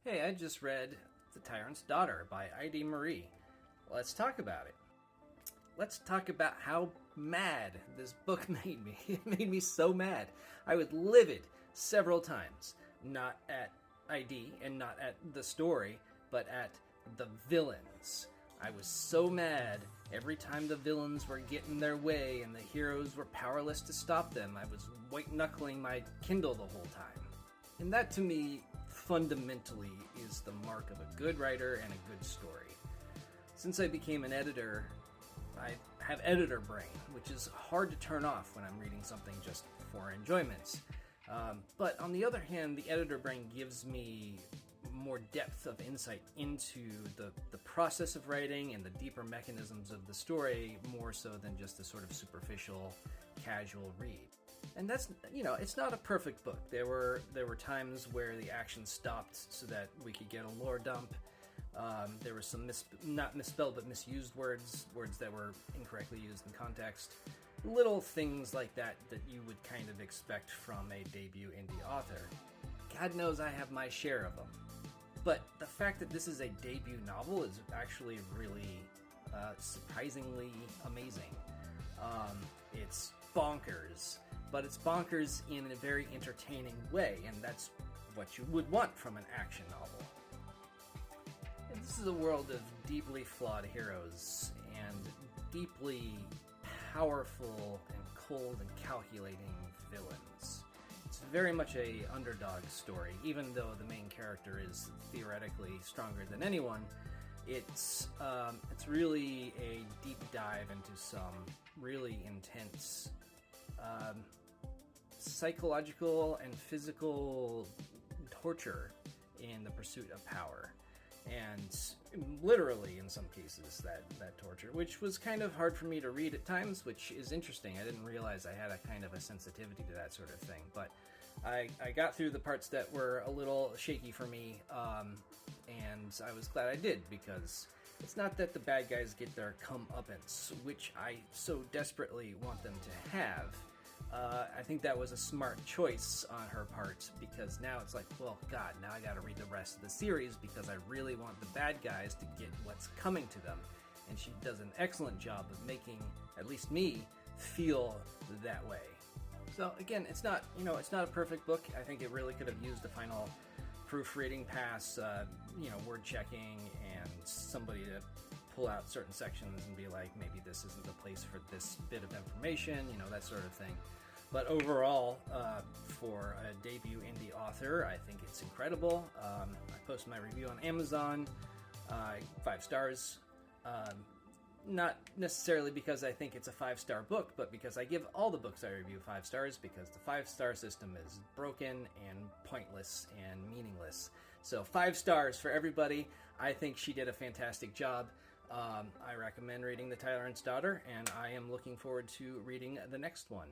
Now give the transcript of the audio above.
Hey, I just read The Tyrant's Daughter by I.D. Marie. Let's talk about it. Let's talk about how mad this book made me. It made me so mad. I was livid several times. Not at ID and not at the story, but at the villains. I was so mad every time the villains were getting their way and the heroes were powerless to stop them. I was white-knuckling my Kindle the whole time. And that, to me, fundamentally is the mark of a good writer and a good story. Since I became an editor, I have editor brain, which is hard to turn off when I'm reading something just for enjoyment. But on the other hand, the editor brain gives me more depth of insight into the process of writing and the deeper mechanisms of the story, more so than just the sort of superficial, casual read. And that's, it's not a perfect book. There were times where the action stopped so that we could get a lore dump. There were some not misspelled but misused words that were incorrectly used in context. Little things like that you would kind of expect from a debut indie author. God knows I have my share of them. But the fact that this is a debut novel is actually really surprisingly amazing. It's bonkers, but it's bonkers in a very entertaining way, and that's what you would want from an action novel. And this is a world of deeply flawed heroes and deeply powerful and cold and calculating villains. It's very much a underdog story, even though the main character is theoretically stronger than anyone. It's really a deep dive into some really intense psychological and physical torture in the pursuit of power. And literally, in some cases, that torture, which was kind of hard for me to read at times, which is interesting. I didn't realize I had a kind of a sensitivity to that sort of thing, but I got through the parts that were a little shaky for me, and I was glad I did, because it's not that the bad guys get their comeuppance, which I so desperately want them to have. I think that was a smart choice on her part, because now it's like, well, God, now I gotta read the rest of the series because I really want the bad guys to get what's coming to them. And she does an excellent job of making, at least me, feel that way. So again, it's not a perfect book. I think it really could have used the final proofreading pass, word checking, and somebody to pull out certain sections and be like, maybe this isn't the place for this bit of information, that sort of thing. But overall, for a debut indie author, I think it's incredible. I posted my review on Amazon, 5 stars. Not necessarily because I think it's a 5-star book, but because I give all the books I review 5 stars, because the 5-star system is broken and pointless and meaningless. So 5 stars for everybody. I think she did a fantastic job. I recommend reading The Tyrant's Daughter, and I am looking forward to reading the next one.